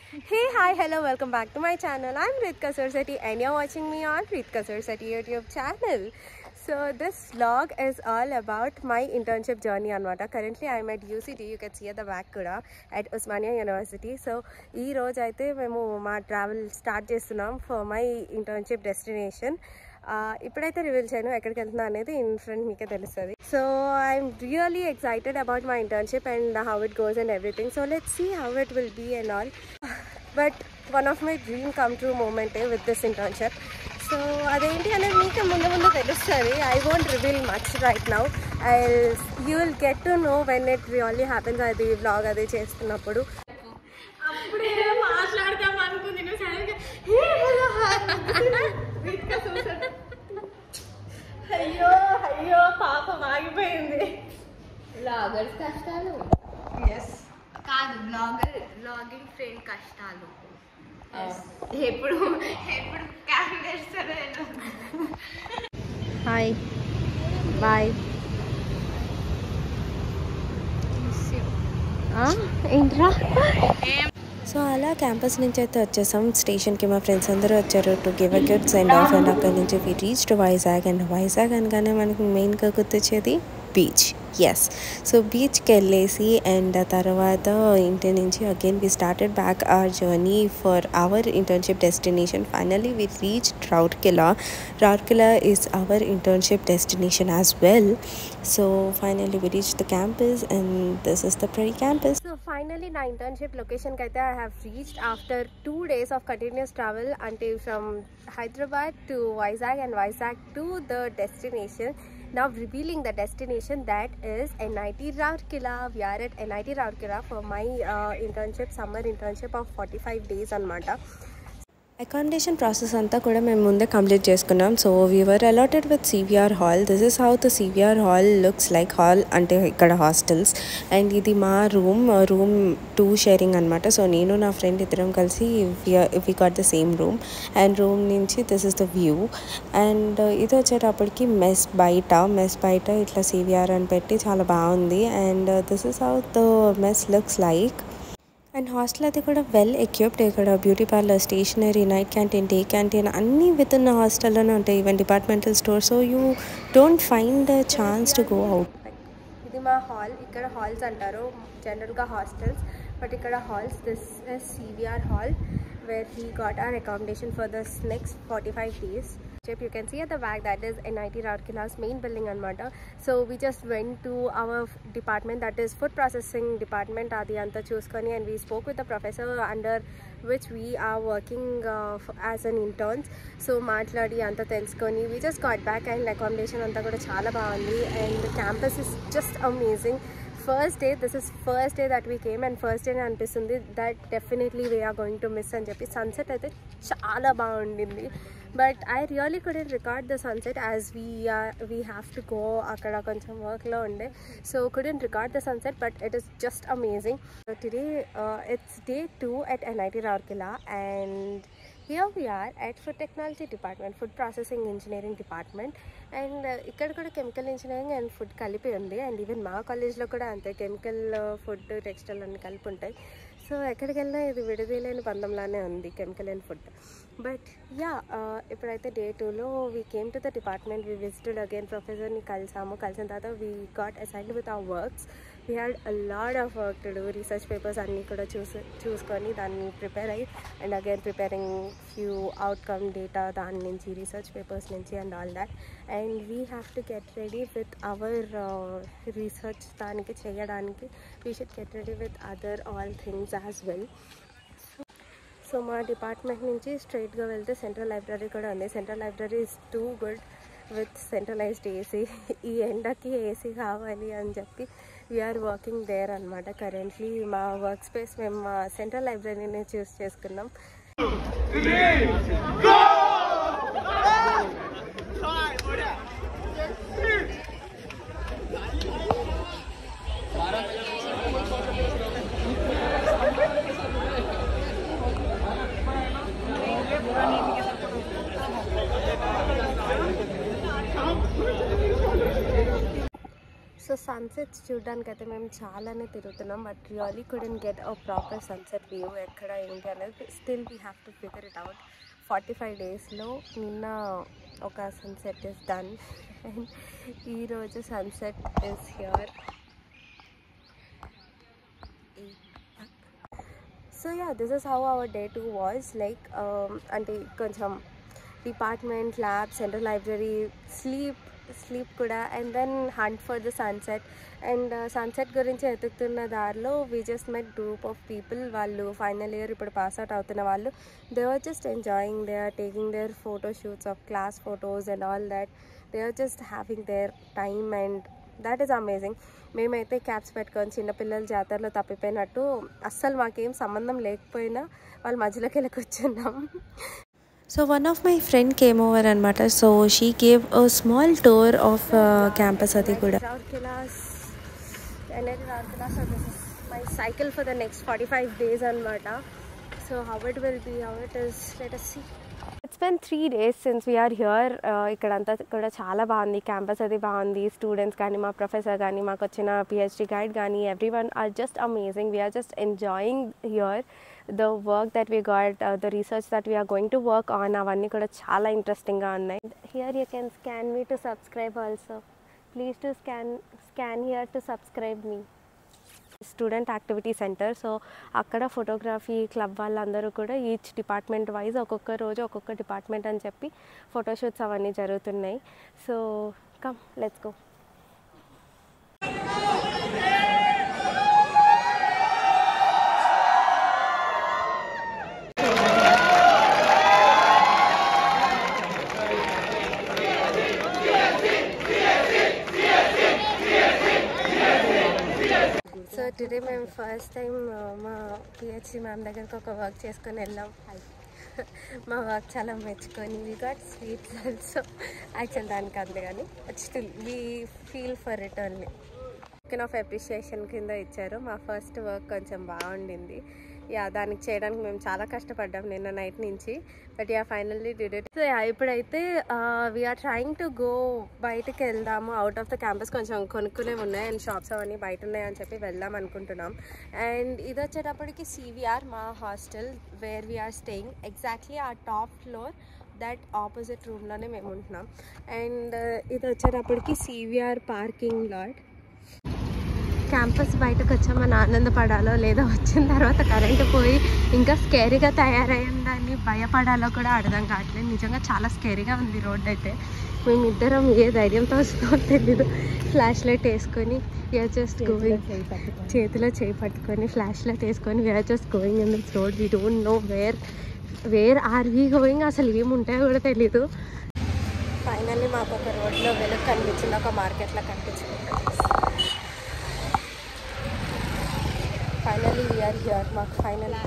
Hey, hi, hello, welcome back to my channel. I'm Ritika Saraswati and you're watching me on Ritika Saraswati YouTube channel. So this vlog is all about my internship journey anamata. Currently I'm at UCT, you can see at the back kuda, at Osmania University. So ee roju aithe memu ma travel start chestunam for my internship destination. ఇప్పుడైతే reveal చేయను ఎక్కడికి వెళ్తున్నా అనేది in front మీకే తెలుస్తుంది. So I'm really excited about my internship and how it goes and everything. So let's see how it will be and all. But one of my dream come true మూమెంటే with this internship. సో అదేంటి అనేది మీకే ముందు తెలుస్తుంది. I won't reveal much right now. You will get to know when it really happens. అది vlog అది చేస్తున్నప్పుడు అప్పుడే మాట్లాడదాం అనుకుంది. అయ్యో అయ్యో పాపం ఆగిపోయింది. బ్లాగర్స్ కష్టాలు కాదు, బ్లాగింగ్ ఫ్రెండ్ కష్టాలు. ఎప్పుడు హాయ్ బాయ్. ఏంట్రా? సో అలా క్యాంపస్ నుంచి అయితే వచ్చేసాం స్టేషన్కి. మా ఫ్రెండ్స్ అందరూ వచ్చారు to give a gift send off. And అక్కడి నుంచి we reach to Vizag. And Vizag అనగానే మనకి మెయిన్గా గుర్తొచ్చేది బీచ్. ఎస్, సో బీచ్కి వెళ్ళేసి అండ్ తర్వాత ఇంటి నుంచి again we started back our journey for our internship destination. Finally we reached Rourkela. Rourkela is our internship destination as well. So finally we reach the campus and this is the prairie campus. So finally నా internship లొకేషన్కి అయితే I have reached after 2 days of continuous travel. అంటే from Hyderabad to Vizag and Vizag to the destination. Now revealing the destination, that is NIT Rourkela. We are at NIT Rourkela for my internship, summer internship of 45 days anamata. Accommodation process అంతా కూడా మేము ముందే complete చేసుకున్నాం. So we are allotted with CVR hall. This is how the CVR hall looks like. Hall అంటే ఇక్కడ hostels. And ఇది మా room 2 sharing అనమాట. సో నేను నా ఫ్రెండ్ ఇద్దరం కలిసి we got the same room. And room నుంచి this is the view. And ఇది వచ్చేటప్పటికి మెస్ బయట ఇట్లా సివిఆర్ అని పెట్టి చాలా బాగుంది. And this is how the mess looks like. And hostel అది కూడా వెల్ ఎక్విప్డ్. ఇక్కడ beauty parlour, stationery, night canteen, day canteen అన్నీ విత్ ఇన్ హాస్టల్లోనే ఉంటాయి. Even departmental store. So you don't find the chance to go out. ఇది మా hall. ఇక్కడ halls అంటారు జనరల్గా హాస్టల్స్, బట్ ఇక్కడ halls. This is CVR hall where he got our accommodation for this next 45 days. You can see at the back that is NIT Rourkela's main building anamata. So we just went to our department, that is food processing department, adi anta chuskoni, and we spoke with the professor under which we are working as an interns. So maatladi anta telusukoni we just got back, and accommodation anta kuda chaala baagundi and the campus is just amazing. This is first day that we came, and first day అనిపిస్తుంది that definitely we are going to miss అని చెప్పి. Sunset అయితే చాలా బాగుండింది, but I really couldn't record the sunset as we have to go. అక్కడ కొంచెం వర్క్లో ఉండే, so couldn't record the sunset, but it is just amazing. So today it's day 2 at NIT Rourkela, and here we are at food technology department, food processing engineering department. And ఇక్కడ కూడా chemical engineering and food కలిపి ఉంది. And even మా కాలేజ్లో కూడా అంతే, chemical, food, textile అన్ని కలిపి ఉంటాయి. సో ఎక్కడికి వెళ్ళినా ఇది విడదీయలేని బంధంలానే ఉంది, chemical and food. But yeah, ఇప్పుడైతే డే 2లో we came to the department. We visited again, ప్రొఫెసర్ని కలిసిన తర్వాత we got assigned with our works. We had a lot of work to do. Research papers అన్నీ కూడా చూసుకొని దాన్ని ప్రిపేర్ అయ్యి, and again preparing few outcome data దాని నుంచి, రీసెర్చ్ పేపర్స్ నుంచి and all that. And we have to get ready with our research దానికి చేయడానికి. We should get ready with other all things as well. So మా department నుంచి స్ట్రైట్గా వెళ్తే central library కూడా ఉంది. Central library is too good with centralised AC. ఈ ఎండకి ఏసీ కావాలి అని చెప్పి వీఆర్ వర్కింగ్ దేర్ అనమాట. కరెంట్లీ మా వర్క్ స్పేస్ మేము మా సెంట్రల్ లైబ్రరీని చూస్ చేసుకున్నాం. సన్సెట్స్ చూడడానికి అయితే మేము చాలానే తిరుగుతున్నాం, but really couldn't get a proper sunset view ఎక్కడ ఏంటి అనేది. Still we have to figure it out. 45 డేస్లో నిన్న ఒక సన్సెట్ ఇస్ డన్ అండ్ ఈరోజు sunset is here. So yeah, this is how our day 2 was like. అంటే కొంచెం department, lab, central library, sleep కూడా, and then hunt for the sunset. And sunset గురించి ఎతుకుతున్న దారిలో we just met group of people. వాళ్ళు final year ఇప్పుడు pass out అవుతున్న వాళ్ళు. They are just enjoying, they are taking their photo shoots of class photos and all that. They are just having their time and that is amazing. మేమైతే caps పెట్టుకొని చిన్నపిల్లల జాతరలో తప్పిపోయినట్టు అస్సలు మాకేం సంబంధం లేకపోయినా వాళ్ళ మధ్యలోకి వెళ్ళి కూర్చున్నాం. So one of my friend came over anamata, so she gave a small tour of campus adi kuda. So this is my cycle for the next 45 days anamata. So how it will be, how it is, let us see. It's been 3 days since we are here. ikkadanta kuda chaala baagundi, campus adi baagundi, students gaani ma professor gaani maaku vachina PhD guide gaani, everyone are just amazing. We are just enjoying here. The work that we got, the research that we are going to work on, avanni kuda chaala interesting ga unnai. Here you can scan me to subscribe also. Please to scan here to subscribe me. Student activity centre. So అక్కడ photography club వాళ్ళందరూ కూడా each department wise ఒక్కొక్క రోజు ఒక్కొక్క department అని చెప్పి photoshoots అవన్నీ జరుగుతున్నాయి. So come, let's go. So today మేము ఫస్ట్ టైం మా పిహెచ్డి మ్యామ్ దగ్గరికి ఒక వర్క్ చేసుకొని వెళ్ళాం. మా వర్క్ చాలా మెచ్చుకొని we got sweets also. Actual దానికి అంతే, కానీ still we feel for it only. Token of appreciation కింద ఇచ్చారు. మా ఫస్ట్ వర్క్ కొంచెం బాగుండింది. యా, దానికి చేయడానికి మేము చాలా కష్టపడ్డాం నిన్న నైట్ నుంచి, but yeah finally did it. So yeah, ఇప్పుడైతే వీఆర్ ట్రయింగ్ టు గో, బయటకు వెళ్దాము అవుట్ ఆఫ్ ద క్యాంపస్. కొంచెం కొనుక్కునే ఉన్నాయి అండ్ షాప్స్ అవన్నీ బయట ఉన్నాయని చెప్పి వెళ్దాం అనుకుంటున్నాం. అండ్ ఇది వచ్చేటప్పటికి CVR, మా hostel where we are staying. Exactly ఆ టాప్ ఫ్లోర్ దట్ ఆపోజిట్ రూమ్లోనే మేము ఉంటున్నాం. అండ్ ఇది వచ్చేటప్పటికి CVR పార్కింగ్ లాట్. క్యాంపస్ బయటకు వచ్చామని ఆనందపడాలో లేదా వచ్చిన తర్వాత కరెంటు పోయి ఇంకా స్కేరీగా తయారైందని భయపడాలో కూడా అర్థం కావట్లేదు. నిజంగా చాలా స్కేరీగా ఉంది రోడ్ అయితే. మేమిద్దరం ఏ ధైర్యంతో వస్తుందో తెలీదు. ఫ్లాష్ లైట్ వేసుకొని వీఆర్ జస్ట్ గోయింగ్, చేతిలో చేయి పట్టుకొని ఫ్లాష్ లైట్ వేసుకొని we are just going in this road. We don't know where are we going, అసలు ఏముంటాయో కూడా తెలీదు. ఫైనల్లీ మాకు ఒక రోడ్లో వెలుగు కనిపించింది, ఒక మార్కెట్లో కనిపించింది. Finally we are here. Mark finally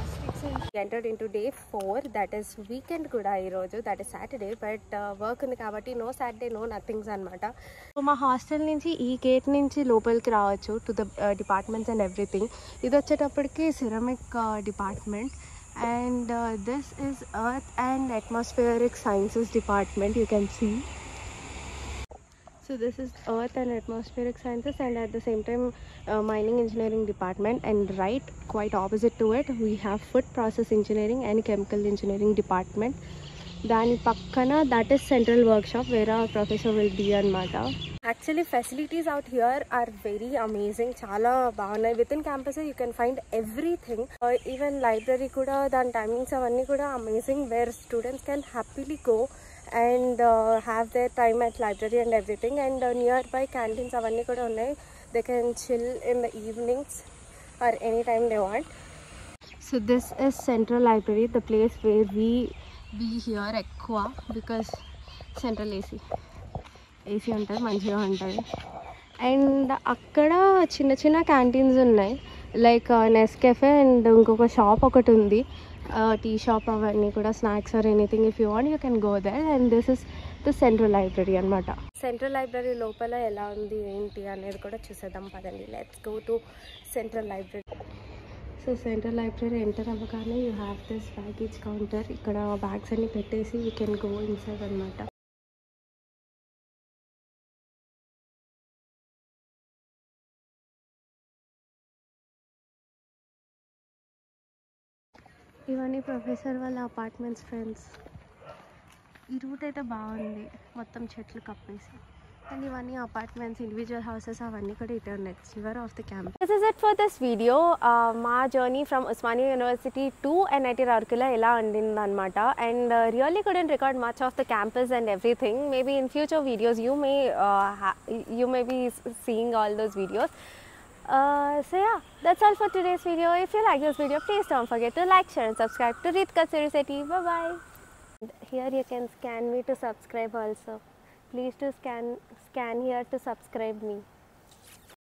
entered into day 4, that is weekend kuda ee roju, that is Saturday, but work undi kabatti no Saturday no nothings anamata. So ma hostel nunchi ee gate nunchi lopaliki raavachu to the departments and everything. Idi vachetappadiki ceramic department, and this is earth and atmospheric sciences department, you can see. So this is earth and atmospheric sciences, and at the same time mining engineering department, and right quite opposite to it we have food process engineering and chemical engineering department. Dani pakkana that is central workshop where our professor will be anamata. Actually facilities out here are very amazing, chala bagunnai. Within campus you can find everything, even library kuda dan timings avanni kuda amazing, where students can happily go and have their time at library and everything. And nearby canteens avanni kuda unnai, they can chill in the evenings or anytime they want. So this is central library, the place where we be here ఎక్కువ, because central AC ఉంటుంది, మంచిగా ఉంటుంది. And అక్కడ చిన్న చిన్న canteens ఉన్నాయి, like Nescafe and ఇంకొక shop ఒకటి ఉంది, టీ షాప్ అవన్నీ కూడా, snacks or anything if you want you can go there. And this is the central library అనమాట. సెంట్రల్ లైబ్రరీ లోపల ఎలా ఉంది ఏంటి అనేది కూడా చూసేద్దాం పదండి. Let's go to central library. So central library enter అవ్వగానే you have this baggage counter. ఇక్కడ బ్యాగ్స్ అన్ని పెట్టేసి యూ కెన్ గో ఇన్సైడ్ అనమాట. ఇవన్నీ ప్రొఫెసర్ వాళ్ళ అపార్ట్మెంట్స్ ఫ్రెండ్స్. ఈ రూట్ అయితే బాగుంది, మొత్తం చెట్లు కప్పేసి. And ఇవన్నీ అపార్ట్మెంట్స్, ఇండివిజువల్ హౌసెస్ అవన్నీ కూడా ఇటే ఉన్నాయి చివర్ of the camp. This is it for this video. మా journey from Osmania university to NIT Rourkela ఎలా ఉండిందనమాట. And really couldn't record much of the campus and everything. Maybe in future videos you may be seeing all those videos. So yeah, that's all for today's video. If you like this video, please don't forget to like, share and subscribe to Ritika Siruseti. Bye bye. Here you can scan me to subscribe also. Please to scan here to subscribe me.